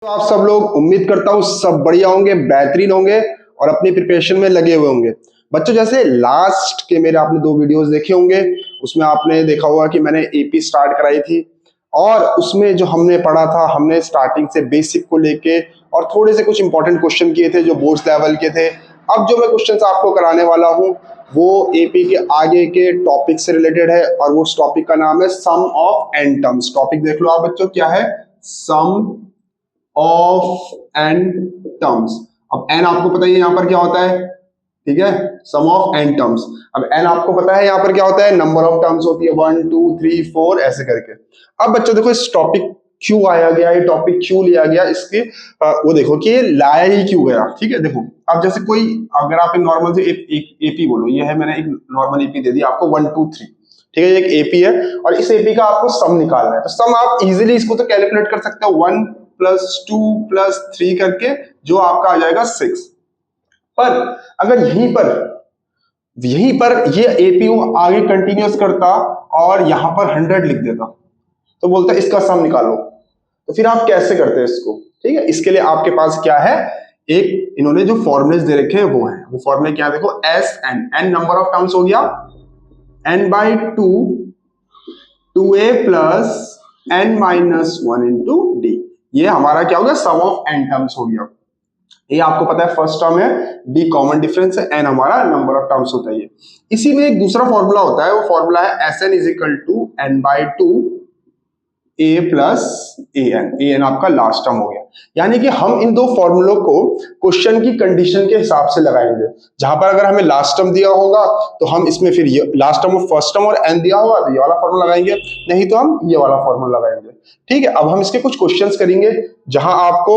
तो आप सब लोग उम्मीद करता हूँ सब बढ़िया होंगे, बेहतरीन होंगे और अपनी प्रिपरेशन में लगे हुए होंगे। बच्चों जैसे लास्ट के मेरे आपने 2 वीडियोस देखे होंगे, उसमें आपने देखा होगा कि मैंने एपी स्टार्ट कराई थी और उसमें जो हमने पढ़ा था, हमने स्टार्टिंग से बेसिक को लेके और थोड़े से कुछ इंपॉर्टेंट क्वेश्चन किए थे जो बोर्ड्स लेवल के थे। अब जो मैं क्वेश्चंस आपको कराने वाला हूँ वो एपी के आगे के टॉपिक से रिलेटेड है और उस टॉपिक का नाम है sum of N terms. Topic देख लो आप बच्चों, क्या है? Sum of N terms. अब एन आपको पता ही है यहाँ पर क्या होता है, ठीक है? Sum of N terms. अब एन आपको पता है यहाँ पर क्या होता है, नंबर ऑफ टर्म्स होती है 1 2 3 4 ऐसे करके। अब बच्चों देखो इस टॉपिक क्यों आया गया, ये टॉपिक क्यों लिया गया, इसके वो देखो कि ये लाया ही क्यों गया। ठीक है, देखो अब जैसे कोई अगर आप एक नॉर्मल से एक एपी बोलो, ये है मैंने एक नॉर्मल एपी दे दी आपको 1 2 3, ठीक है? ये एक एपी है और इस एपी का आपको सम निकालना है। तो सम आप इजीली इसको तो कैलकुलेट कर सकते हो 1 प्लस 2 प्लस 3 करके, जो आपका आ जाएगा 6। पर अगर यहीं पर ये एपीयू आगे कंटिन्यूस करता और यहां पर 100 लिख देता तो बोलता है इसका सम निकालो। तो फिर आप कैसे करते हैं इसको? ठीक है, इसके लिए आपके पास क्या है, एक इन्होंने जो फॉर्मुलेस दे रखे हैं वो है। वो फॉर्मूले क्या है देखो, S N, N number of terms हो गया, N by two 2a plus N minus 1 into D. ये हमारा क्या हो गया, सम ऑफ एन टर्म्स हो गया। ये आपको पता है फर्स्ट टर्म है, डी कॉमन डिफरेंस है, एन हमारा नंबर ऑफ टर्म्स होता है। इसी में एक दूसरा फॉर्मूला होता है, वो फॉर्मूला है S N is equal to N by two A plus A N आपका लास्ट टर्म हो गया। यानी कि हम इन दो फॉर्मूलों को क्वेश्चन की कंडीशन के हिसाब से लगाएंगे। जहां पर अगर हमें लास्ट टर्म दिया होगा तो हम इसमें फिर ये लास्ट टर्म और फर्स्ट टर्म और एन दिया होगा तो ये वाला फॉर्मूला लगाएंगे, नहीं तो हम ये वाला फॉर्मूला लगाएंगे। ठीक है, अब हम इसके कुछ क्वेश्चंस करेंगे जहां आपको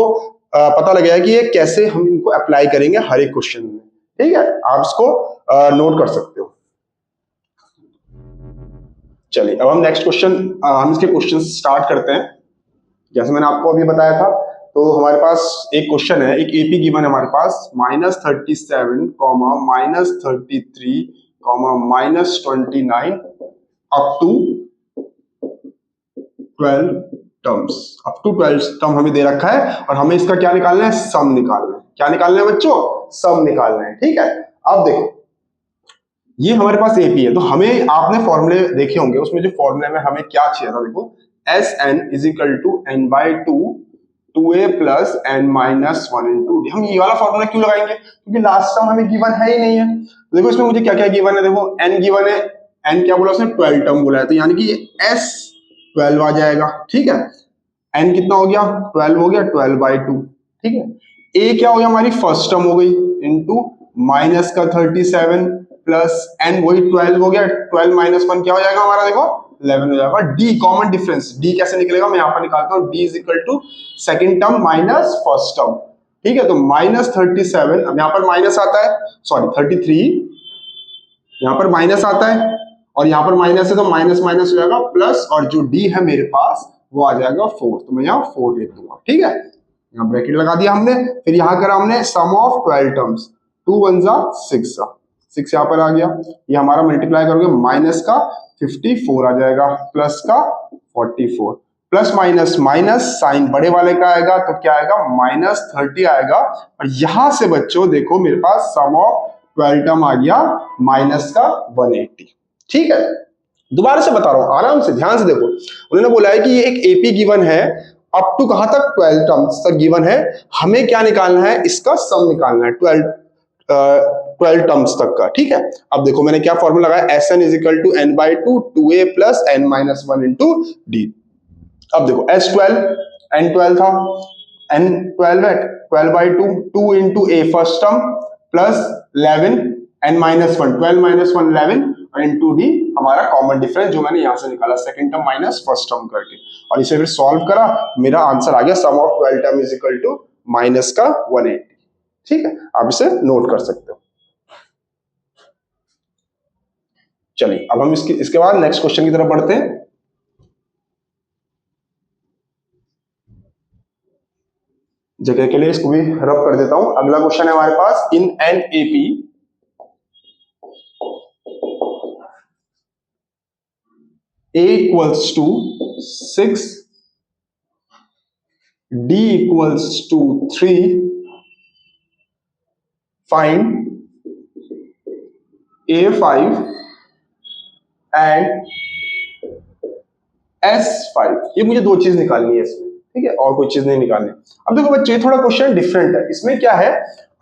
पता लगेगा कि ये कैसे हम इनको अप्लाई करेंगे हर एक क्वेश्चन में। ठीक है, आप इसको नोट कर सकते हो। चलिए अब हम नेक्स्ट क्वेश्चन, हम इसके क्वेश्चन स्टार्ट करते हैं। जैसे मैंने आपको अभी बताया था, तो हमारे पास एक क्वेश्चन है, एक एपी गिवन है हमारे पास -37 comma -33 comma -29 up to 12 terms. Up to 12 term हमें दे रखा है और हमें इसका क्या निकालना है, सम निकालना है। क्या निकालना है बच्चों, सम निकालना है। ठीक है, अब देखो ये हमारे पास एपी है, तो हमें आपने फॉर्मूले देखे होंगे, उसमें जो फॉर्मूले में हमें क्या चाहिए था, देखो S N is equal to N by two 2a plus N minus 1 into D. हम ये वाला फॉर्मूला क्यों लगाएंगे, क्योंकि लास्ट टर्म हमें गिवन है ही नहीं है। तो देखो इसमें मुझे क्या क्या गिवन है, देखो एन गिवन है, एन क्या बोला उसने, 12 टर्म बोला है, तो यानी कि एस 12 आ जाएगा। ठीक है, एन कितना हो गया, 12 हो गया, 12 बाई टू। ठीक है, ए क्या हो गया, हमारी फर्स्ट टर्म हो गई, इंटू माइनस का 37 प्लस एन वही 12 हो गया, 12 माइनस 1 क्या हो जाएगा हमारा, देखो 11 हो जाएगा। डी कॉमन डिफरेंस, डी कैसे निकलेगा, मैं यहां पर निकालता हूं, D is equal to second term minus first term. ठीक है, तो -37, अब यहां पर माइनस आता है, सॉरी 33, यहां पर माइनस आता है और यहां पर माइनस है तो माइनस माइनस हो जाएगा प्लस, और जो डी है मेरे पास वो आ जाएगा 4, तो मैं यहाँ 4 लिख दूंगा। ठीक है, यहाँ ब्रैकेट लगा दिया हमने, फिर यहाँ करा हमने सम ऑफ 12 टर्म्स, 2 1 जा 6 यहाँ पर आ गया, ये हमारा मल्टीप्लाई करोगे माइनस का 54 आ जाएगा प्लस का 44, प्लस माइनस माइनस साइन बड़े वाले का आएगा तो क्या आएगा, -30 आएगा। और यहां से बच्चों देखो मेरे पास सम ऑफ 12 टर्म आ गया माइनस का 180। ठीक है, दोबारा से बता रहा हूं, आराम से ध्यान से देखो। उन्होंने बोला है कि ये एक एपी गिवन है, अप टू कहां तक, 12 टर्म्स तक गिवन है, हमें क्या निकालना है, इसका सम निकालना है 12 टर्म्स तक का। ठीक है, अब देखो मैंने क्या फॉर्मूला लगाया, S N is equal to N by two 2a plus N minus 1 into D. अब देखो S12 N12 था, N12 है, 12 by two, 2 into A first term plus 11 N minus 1, 12 minus 1 11 और इंटू डी हमारा कॉमन डिफरेंस जो मैंने यहां से निकाला second term minus first term करके, और इसे फिर सॉल्व करा, मेरा आंसर आ गया sum of 12 term is equal to minus का 180। ठीक है, आप इसे नोट कर सकते हो। चलिए अब हम इसके बाद नेक्स्ट क्वेश्चन की तरफ बढ़ते हैं। जगह के लिए इसको भी रब कर देता हूं। अगला क्वेश्चन है हमारे पास, in an AP A equals to 6 d equals to 3, find a5 and S5। ये मुझे दो चीज निकालनी है इसमें, ठीक है, और कोई चीज नहीं निकालनी। अब देखो बच्चों, ये थोड़ा क्वेश्चन डिफरेंट है। इसमें क्या है,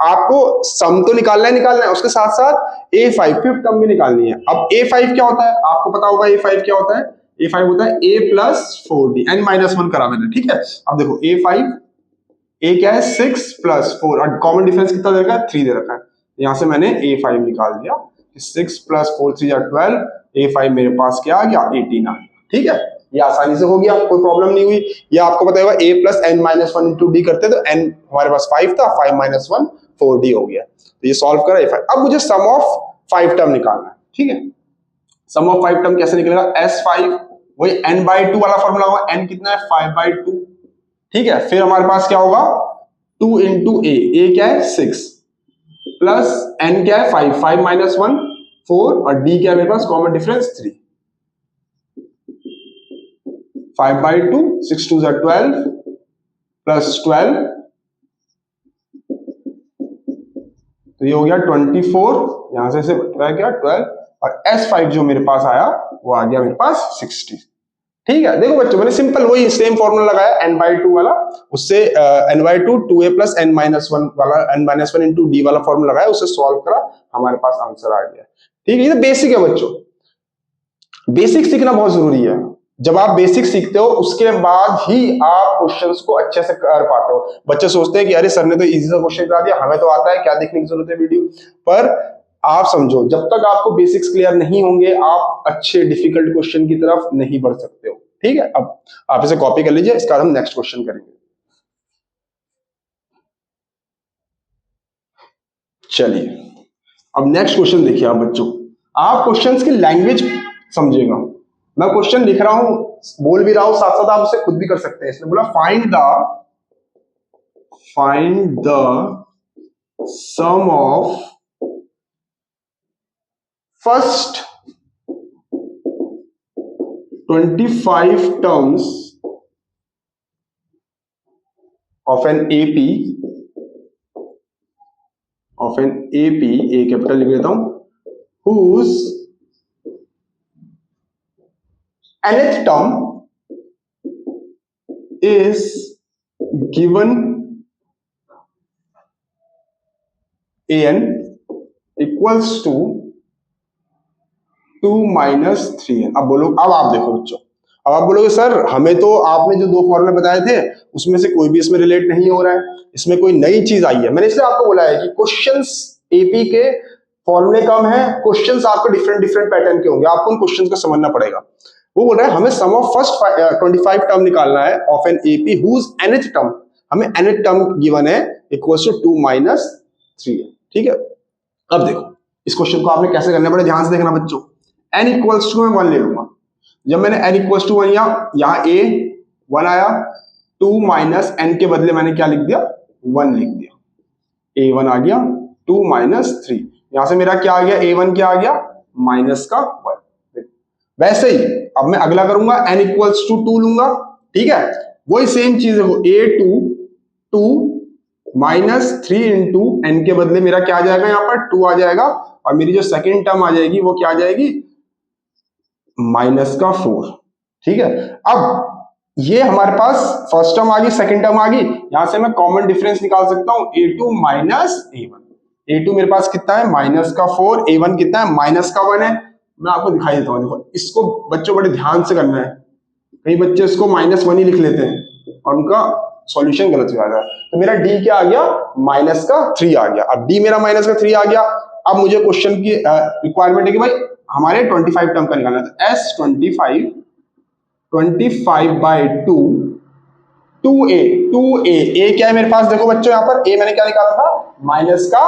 आपको सम तो निकालना है, उसके साथ साथ A5 फिफ्थ टर्म भी निकालनी है। अब A5 क्या होता है, आपको पता होगा A5 क्या होता है। A5 होता है A प्लस 4D, n-1 करा मैंने, ठीक है। अब देखो A5, A क्या है 6 प्लस 4, और कॉमन डिफरेंस कितना दे रखा है, 3 दे रखा है। यहां से मैंने A5 निकाल दिया, 6 प्लस 4 3 12, A5 मेरे पास क्या आ गया, 18 आ गया, ठीक है। ये आसानी से हो गया, कोई प्रॉब्लम नहीं हुई। ये आपको पता होगा A plus n-1 into D करते तो n हमारे पास 5 था, 5 माइनस 1 4D हो गया। तो ये सॉल्व करा A5। अब मुझे सम ऑफ 5 टर्म निकालना है, ठीक है। सम ऑफ 5 टर्म कैसे निकलेगा, S5 वही n/2 वाला फॉर्मूला होगा, n कितना है 5/2, ठीक है। फिर हमारे पास क्या होगा 2 इंटू A क्या है 6 प्लस n क्या है 5, 5 माइनस 1 4, और D क्या है मेरे पास कॉमन डिफरेंस 3, 5/2, 6 2 12 प्लस 12, तो ये हो गया 24, यहां से क्या 12, और S5 जो मेरे पास आया वो आ गया मेरे पास 60, ठीक है। देखो बच्चों, मैंने सिंपल वही सेम फॉर्मूला लगाया n/2 वाला, उससे n/2 2a प्लस n-1 वाला n-1 इंटू डी वाला फॉर्मूला लगाया, उससे सॉल्व करा, हमारे पास आंसर आ गया, ठीक है। ये तो बेसिक है बच्चों, बेसिक सीखना बहुत जरूरी है। जब आप बेसिक सीखते हो उसके बाद ही आप क्वेश्चंस को अच्छे से कर पाते हो। बच्चे सोचते हैं कि अरे सर ने तो इजी सा क्वेश्चन करा दिया, हमें तो आता है, क्या देखने की जरूरत है वीडियो पर। आप समझो, जब तक आपको बेसिक्स क्लियर नहीं होंगे आप अच्छे डिफिकल्ट क्वेश्चन की तरफ नहीं बढ़ सकते हो, ठीक है। अब आप इसे कॉपी कर लीजिए, इसका हम नेक्स्ट क्वेश्चन करेंगे। चलिए अब नेक्स्ट क्वेश्चन देखिए आप बच्चों, आप क्वेश्चंस की लैंग्वेज समझिएगा। मैं क्वेश्चन लिख रहा हूं, बोल भी रहा हूं, साथ साथ आप उसे खुद भी कर सकते हैं। इसने बोला find the sum of first 25 terms of an AP, A capital लिख देता हूं, whose nth term is given an equals to 2 minus 3n। अब बोलो, अब आप देखो बच्चों, अब आप बोलोगे सर हमें तो आपने जो दो फॉर्मूले बताए थे उसमें से कोई भी इसमें रिलेट नहीं हो रहा है, इसमें कोई नई चीज आई है। मैंने इसलिए आपको बोला है कि क्वेश्चंस AP के फॉर्मूले कम है, क्वेश्चंस आपके डिफरेंट पैटर्न के होंगे, आपको उन क्वेश्चंस को समझना पड़ेगा। वो बोल रहा है हमें सम ऑफ फर्स्ट 25 टर्म निकालना है of an AP whose nth term, हमें nth टर्म गिवन है इक्वल्स टू 2 माइनस 3, ठीक है। अब देखो इस क्वेश्चन को आपने कैसे करना है, बड़े ध्यान से देखना बच्चों। n इक्वल्स टू मैं 1 ले लूंगा, जब मैंने n इक्वल्स टू 1 लिया, यहाँ a 1 आया, 2 माइनस n के बदले मैंने क्या लिख दिया 1 लिख दिया, a1 आ गया, 2 माइनस 3, यहां से मेरा क्या आ गया a1 क्या आ गया माइनस का 1। वैसे ही अब मैं अगला करूंगा, n इक्वल्स टू 2 लूंगा, ठीक है। वही सेम चीज है, a2 2 माइनस 3 इंटू n के बदले मेरा क्या आ जाएगा यहाँ पर 2 आ जाएगा, और मेरी जो सेकेंड टर्म आ जाएगी वो क्या आ जाएगी माइनस का 4, ठीक है। अब ये हमारे पास फर्स्ट टर्म आ गई, सेकेंड टर्म आ गई, यहां से मैं कॉमन डिफरेंस निकाल सकता हूं a2 माइनस a1। a2 मेरे पास कितना है माइनस का 4, a1 कितना है माइनस का 1 है। मैं आपको दिखाई देता हूं, देखो इसको बच्चों बड़े ध्यान से करना है, कई बच्चे इसको -1 ही लिख लेते हैं और उनका सॉल्यूशन गलत हो जाता है। तो मेरा d क्या आ गया माइनस का 3 आ गया। अब d मेरा माइनस का 3 आ गया, अब मुझे क्वेश्चन की रिक्वायरमेंट है कि भाई हमारे 25 टर्म का निकालना है, तो S25 25/2 2a क्या है मेरे पास, देखो बच्चों यहाँ पर a मैंने क्या निकाला था माइनस का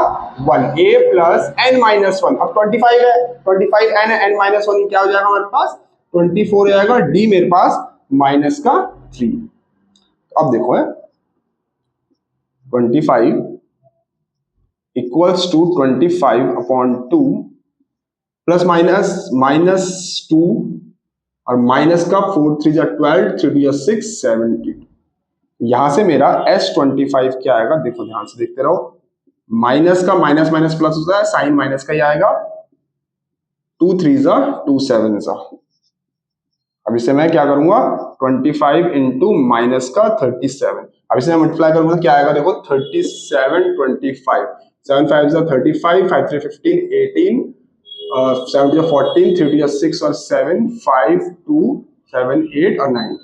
1, a प्लस n-1। अब 25 है, 25 n है, n-1 क्या हो जाएगा हमारे पास 24 हो जाएगा, d मेरे पास माइनस का 3। अब देखो है 25 इक्वल्स टू 25/2 प्लस -2 और माइनस का 4 3 12 3 2 6 72, यहां से मेरा S25 क्या आएगा, देखो ध्यान से देखते रहो, माइनस का माइनस माइनस प्लस होता है, साइन माइनस का ही आएगा, 2 3 जा 2 7 जा। अब इसे मैं क्या करूंगा, 25 इंटू माइनस का 37, अब इसे मल्टीप्लाई करूंगा तो क्या आएगा, देखो 37 25, 7 5 जा 35, 5 3 15 18, 7 2 14, 3 2 6 और 7 5 2 7 8 और 9।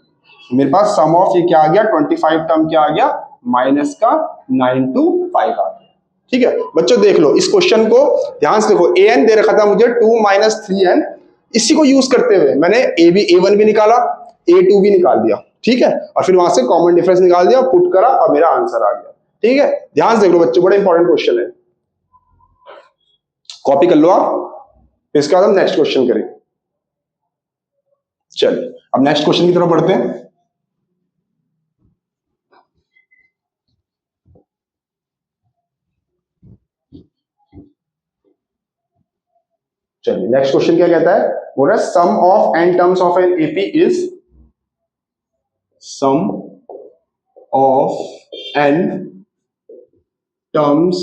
मेरे पास सम ऑफ ये क्या आ गया, 25 टर्म क्या आ गया, माइनस का 9 to 5 आ गया। ठीक है बच्चों, देख लो इस क्वेश्चन को ध्यान से देखो, an दे रखा था मुझे 2 - 3n, इसी को यूज करते हुए मैंने a1 भी निकाला, a2 भी निकाल दिया। ठीक है, और फिर वहां से कॉमन डिफरेंस निकाल दिया, पुट करा और मेरा आंसर आ गया। ठीक है, ध्यान से देख लो बच्चों, बड़ा इंपॉर्टेंट क्वेश्चन है, कॉपी कर लो आप। इसके बाद हम नेक्स्ट क्वेश्चन करेंगे। चलिए अब नेक्स्ट क्वेश्चन की तरफ बढ़ते हैं। चलिए नेक्स्ट क्वेश्चन क्या कहता है, बोल रहा है sum of n terms of an AP is, sum of n terms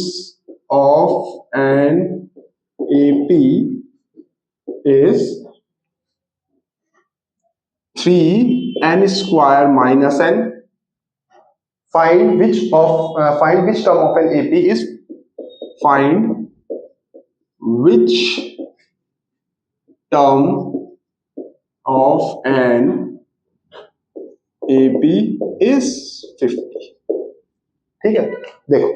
of an AP is 3n square minus n. Find which term of an AP is, find which term of an AP is 50। ठीक है, देखो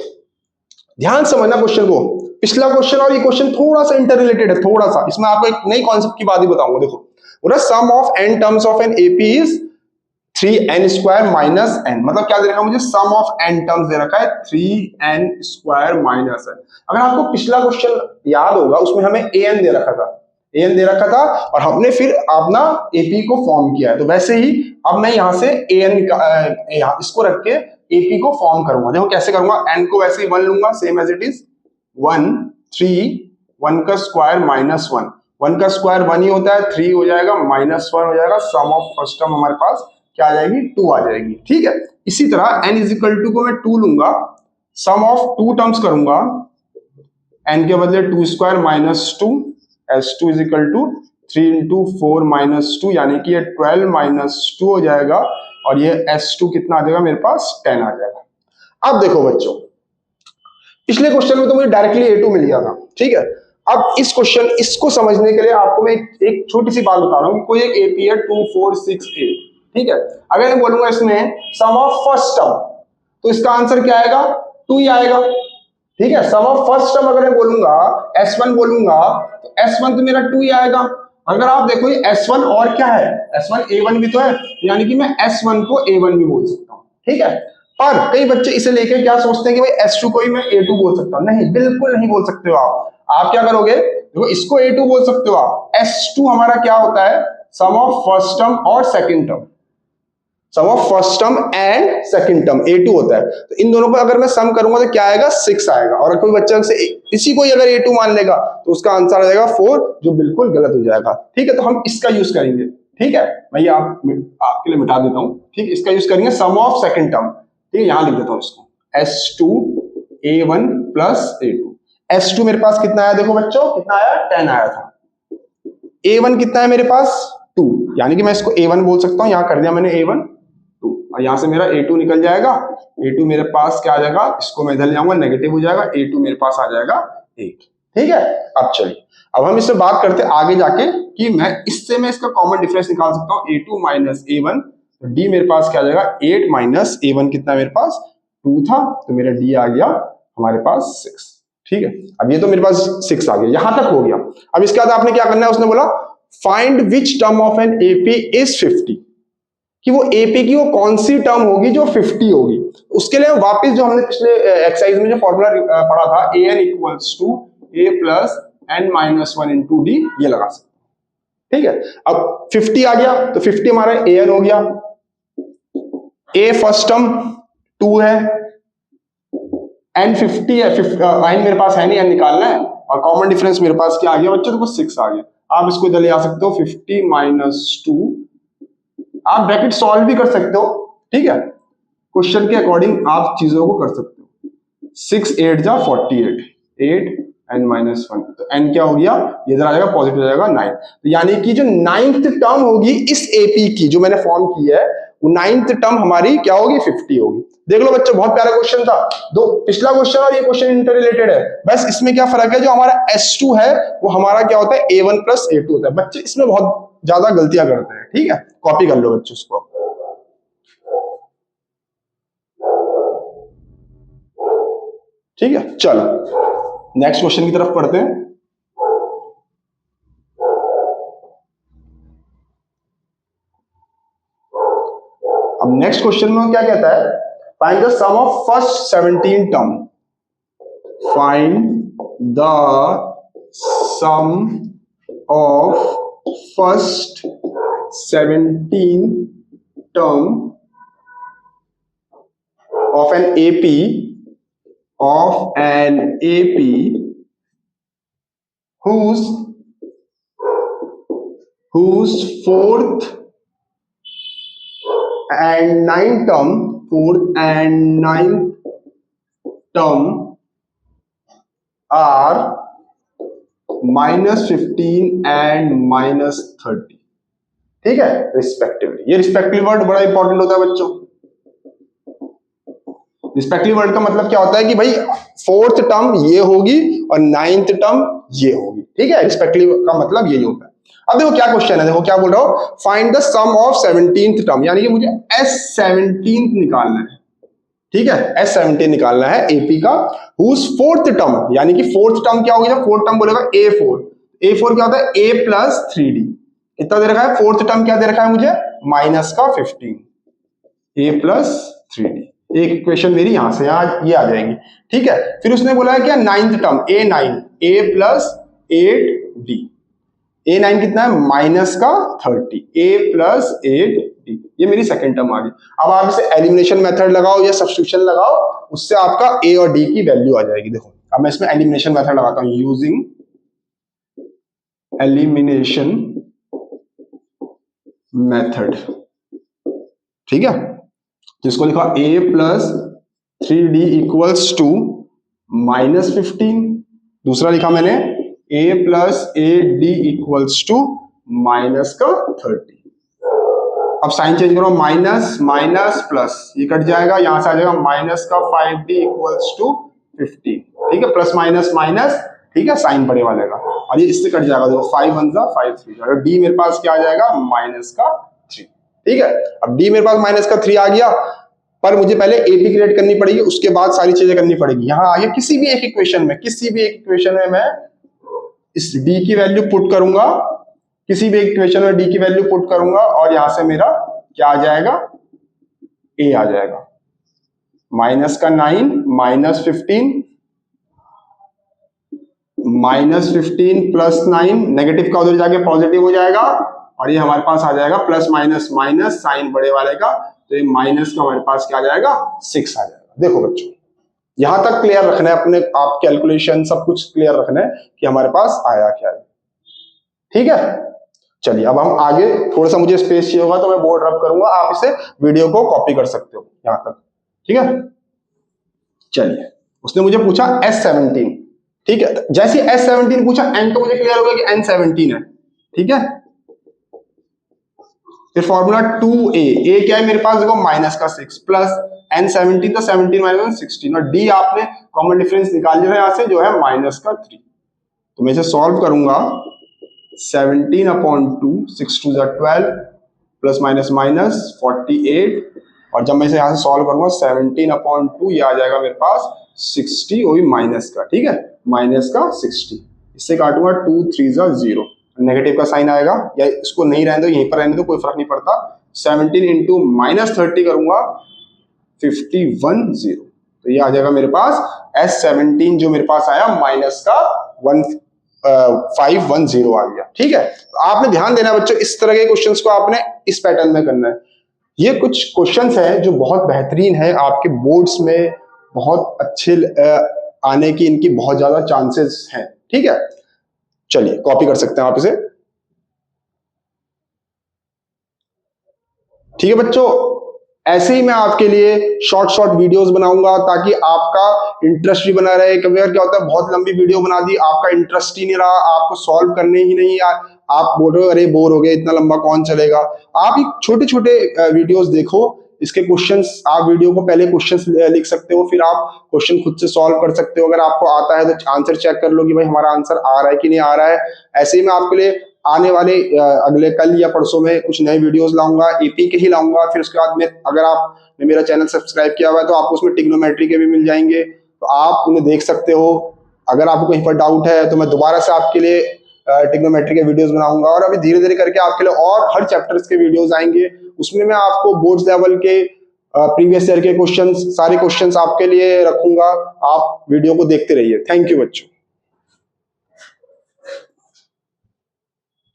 ध्यान समझना question को, पिछला question और ये question थोड़ा सा इंटर रिलेटेड है, थोड़ा सा, इसमें आपको एक नई कॉन्सेप्ट की बात ही बताऊंगा। देखो बोला sum of n terms of an AP is 3n square minus n, मतलब क्या दे रखा है मुझे, सम ऑफ n टर्म्स दे रखा है 3n स्क्वायर माइनस n। अगर आपको पिछला क्वेश्चन याद होगा उसमें हमें an दे रखा था, an दे रखा था और हमने फिर अपना AP को फॉर्म किया है, तो वैसे ही अब मैं यहां से an इसको रख के AP को फॉर्म करूंगा। देखो कैसे करूंगा, n को वैसे ही 1 लूंगा, सेम एज इट इज 1 3, 1 का स्क्वायर माइनस 1, 1 का स्क्वायर 1 ही होता है, 3 हो जाएगा माइनस 1 हो जाएगा, सम ऑफ फर्स्ट टर्म हमारे पास क्या आ जाएगी, 2 आ जाएगी। ठीक है, इसी तरह n इज इक्वल टू को मैं 2 लूंगा, सम ऑफ 2 टर्म्स करूंगा, n के बदले 2 square minus 2, s2 is equal to 3 into 4 minus 2, यानी कि ये 12 माइनस 2 हो जाएगा और ये s2 कितना आ जाएगा मेरे पास, 10 आ जाएगा। अब देखो बच्चों, पिछले क्वेश्चन में तो मुझे डायरेक्टली a2 मिल गया था। ठीक है, अब इस क्वेश्चन इसको समझने के लिए आपको मैं एक छोटी सी बात बता रहा हूं, कोई एक AP है 2 4 6 8। ठीक है, अगर मैं बोलूंगा इसमें सम ऑफ फर्स्ट टर्म, तो इसका आंसर क्या आएगा, 2 ही आएगा। ठीक है, सम ऑफ फर्स्ट टर्म अगर मैं बोलूंगा S1 बोलूंगा तो S1 तो मेरा 2 ही आएगा। अगर आप देखो ये S1 और क्या है, S1 A1 भी तो है, यानी कि मैं S1 को A1 भी बोल सकता हूं। ठीक है, पर कई बच्चे इसे लेके क्या सोचते हैं कि भाई S2 को ही मैं A2 बोल सकता हूं। नहीं, बिल्कुल नहीं बोल सकते हो आप क्या करोगे, देखो इसको A2 बोल सकते हो आप, S2 हमारा क्या होता है, सम ऑफ फर्स्ट टर्म और second term, sum of first term and second term A2 होता है। तो इन दोनों को अगर मैं सम करूंगा तो क्या आएगा, 6 आएगा। और कोई बच्चा से इसी को ही अगर A2 मान लेगा तो उसका आंसर आ जाएगा 4, जो बिल्कुल गलत हो जाएगा। ठीक है, तो हम इसका यूज करेंगे। ठीक है, मैं ये आपके लिए मिटा देता हूं। ठीक, इसका यूज करेंगे सम ऑफ सेकंड टर्म। ठीक है, यहां लिख देता हूं इसको, S2 A1 plus A2। S2 मेरे पास कितना आया, देखो बच्चों कितना आया, 10 आया था। A1 कितना है मेरे पास, 2, यानी कि मैं इसको A1 बोल सकता हूं, यहां कर दिया मैंने A1 2, और यहां से मेरा A2 निकल जाएगा। A2 मेरे पास क्या आ जाएगा, इसको मैं इधर ले आऊंगा, नेगेटिव हो जाएगा, A2 मेरे पास आ जाएगा 1। ठीक है, अब चलिए अब हम इससे बात करते हैं आगे जाके कि मैं इसका कॉमन डिफरेंस निकाल सकता हूं, A2 माइनस A1, तो D मेरे पास क्या आ जाएगा, 8 माइनस A1 कितना मेरे पास 2 था, तो मेरा D आ गया हमारे पास 6। ठीक है, अब ये तो मेरे पास 6 आ गया, यहां तक हो गया। अब इसके बाद आपने क्या करना है, उसने बोला find which term of an AP is 50, कि वो AP की वो कौन सी टर्म होगी जो 50 होगी। उसके लिए वापस जो हमने पिछले एक्सरसाइज में जो फॉर्मूला पढ़ा था, AN equals to A plus N minus 1 into D, ये लगा सकते। ठीक है, अब 50 आ गया तो 50 हमारा AN हो गया, A फर्स्ट टर्म 2 है, N 50 है, N मेरे पास है नहीं, N निकालना है, और कॉमन डिफरेंस मेरे पास क्या आ गया बच्चों, तो 6 आ गया। आप इसको इधर ले आ सकते हो, 50 माइनस 2, आप ब्रैकेट सॉल्व भी कर सकते हो। ठीक है, क्वेश्चन के अकॉर्डिंग आप चीजों को कर सकते हो। 6 8 जा 48, 8 n माइनस 1, तो n क्या हो गया, ये इधर आ जाएगा पॉजिटिव, जाएगा 9। तो यानी कि जो 9th टर्म होगी इस एपी की जो मैंने फॉर्म की है, वो 9th टर्म हमारी क्या होगी, 50 होगी। देख लो बच्चों, बहुत प्यारा क्वेश्चन था। दो पिछला क्वेश्चन और ये क्वेश्चन इंटर रिलेटेड है, बस इसमें क्या फर्क है, जो हमारा S2 है वो हमारा क्या होता है, A1 प्लस A2 होता है। बच्चे इसमें बहुत ज्यादा गलतियां करते हैं, ठीक है, कॉपी कर लो बच्चों उसको। ठीक है, चलो नेक्स्ट क्वेश्चन की तरफ पढ़ते हैं। अब नेक्स्ट क्वेश्चन में क्या कहता है, find the sum of first 17 term. Find the sum of first 17 term of an AP whose fourth and ninth term are -15 and -30, ठीक है, रिस्पेक्टिवली। ये रिस्पेक्टिव वर्ड बड़ा इंपॉर्टेंट होता है बच्चों। रिस्पेक्टिव वर्ड का मतलब क्या होता है कि भाई फोर्थ टर्म ये होगी और 9th टर्म ये होगी, ठीक है, रिस्पेक्टिव का मतलब यही होता है। अब देखो क्या क्वेश्चन है, देखो क्या बोल रहा हूं, find the sum of 17th term, यानी कि मुझे S17 निकालना है, ठीक है, S17 निकालना है एपी का, हुज फोर्थ टर्म, यानी कि फोर्थ टर्म क्या होगी, जब फोर्थ टर्म बोलेगा A4 क्या होता है, A प्लस 3D, कितना दे रखा है, फोर्थ टर्म क्या दे रखा है मुझे, माइनस का 15, A प्लस 3D। एक इक्वेशन मेरी यहां से यहां ये आ जाएगी, ठीक है। फिर उसने बोला है क्या, 9th term A9, A plus 8D, A9 कितना है, माइनस का 30, A प्लस 8D, ये मेरी सेकंड टर्म आ गई। अब आप इसे एलिमिनेशन मेथड लगाओ या सब्स्टिट्यूशन लगाओ, उससे आपका A और D की वैल्यू आ जाएगी। देखो अब मैं इसमें एलिमिनेशन मेथड लगाता हूं, यूजिंग एलिमिनेशन मेथड, ठीक है, जिसको लिखा A plus 3D equals to -15, दूसरा लिखा मैंने A plus 8D equals to minus का 30। अब साइन चेंज करो, माइनस माइनस प्लस, ये कट जाएगा, यहां से आ जाएगा माइनस का 5D इक्वल्स टू 15, ठीक है, प्लस माइनस माइनस, ठीक है, साइन बड़े वाले का, और ये इससे कट जाएगा, देखो 5 1 जा 5 3 जाएगा, D मेरे पास क्या आ जाएगा, माइनस का 3, ठीक है। अब D मेरे पास माइनस का 3 आ गया, पर मुझे पहले एपी क्रिएट करनी पड़ेगी, उसके बाद सारी चीजें करनी पड़ेगी। यहां आ गया, किसी भी एक इक्वेशन में मैं इस D की वैल्यू पुट करूंगा, किसी भी इक्वेशन में D की वैल्यू पुट करूंगा, और यहां से मेरा क्या आ जाएगा, A आ जाएगा, माइनस का 9 -15 प्लस 9, नेगेटिव का उधर जाके पॉजिटिव हो जाएगा, और ये हमारे पास आ जाएगा प्लस माइनस माइनस, साइन बड़े वाले का, तो ये माइनस का हमारे पास क्या आ जाएगा, 6 आ जाएगा। देखो बच्चों, यहां तक क्लियर रखना है अपने आप, कैलकुलेशन सब कुछ क्लियर रखना है कि हमारे पास आया क्या है, ठीक है। चलिए अब हम आगे, थोड़ा सा मुझे स्पेस चाहिए होगा तो मैं बोर्ड रब करूंगा, आप इसे वीडियो को कॉपी कर सकते हो यहां तक, ठीक है। चलिए, उसने मुझे पूछा S17, ठीक है, जैसे S17 पूछा, N तो मुझे क्लियर हो गया कि N17 है, ठीक है। फिर फॉर्मूला 2A, A क्या है मेरे पास, देखो माइनस का 6 प्लस N17, तो 17 माइनस 16, और D आपने कॉमन डिफरेंस निकाल लिया यहां से, जो है माइनस का 3, तो मैं इसे सॉल्व करूंगा, 17/2, 6 2 12, प्लस माइनस माइनस 48, और जब मैं इसे यहां से सॉल्व करूंगा 17/2, ये आ जाएगा मेरे पास 60, वो भी माइनस का, ठीक है, माइनस का 60, इससे काटूंगा 2 3 0, नेगेटिव का साइन आएगा, या इसको नहीं रहने दो, यहीं पर रहने दो, कोई फर्क नहीं पड़ता, 17 इंटू -30 करूंगा 51 0, तो ये आ जाएगा मेरे पास S17, जो मेरे पास आया माइनस का 510 आ गया, ठीक है। तो आपने ध्यान देना बच्चों, इस तरह के क्वेश्चंस को आपने इस पैटर्न में करना है। ये कुछ क्वेश्चंस हैं जो बहुत बेहतरीन है, आपके बोर्ड्स में बहुत अच्छे आने की इनकी बहुत ज्यादा चांसेस हैं, ठीक है। चलिए कॉपी कर सकते हैं आप इसे, ठीक है बच्चों। ऐसे ही मैं आपके लिए शॉर्ट शॉर्ट वीडियोस बनाऊंगा ताकि आपका इंटरेस्ट भी बना रहे। कभी बार क्या होता है, बहुत लंबी वीडियो बना दी, आपका इंटरेस्ट ही नहीं रहा, आपको सॉल्व करने ही नहीं, आप बोल रहे हो अरे बोर हो गए, इतना लंबा कौन चलेगा। आप एक छोटे छोटे वीडियोस देखो, इसके क्वेश्चंस, आप वीडियो को पहले क्वेश्चंस लिख सकते हो, फिर आप क्वेश्चन खुद से सॉल्व कर सकते हो। अगर आपको आता है तो आंसर चेक कर लो कि भाई हमारा आंसर आ रहा है कि नहीं आ रहा है। ऐसे ही मैं आपके लिए आने वाले अगले कल या परसों में कुछ नए वीडियोस लाऊंगा, एपी के ही लाऊंगा। फिर उसके बाद में अगर आपने मेरा चैनल सब्सक्राइब किया हुआ है तो आपको उसमें ट्रिग्नोमेट्री के भी मिल जाएंगे, तो आप उन्हें देख सकते हो। अगर आपको कहीं पर डाउट है तो मैं दोबारा से आपके लिए ट्रिग्नोमेट्री के वीडियोस बनाऊंगा, और अभी धीरे धीरे करके आपके लिए और हर चैप्टर्स के वीडियोस आएंगे। उसमें मैं आपको बोर्ड्स लेवल के प्रीवियस ईयर के क्वेश्चंस, सारे क्वेश्चंस आपके लिए रखूंगा। आप वीडियो को देखते रहिए। थैंक यू बच्चों।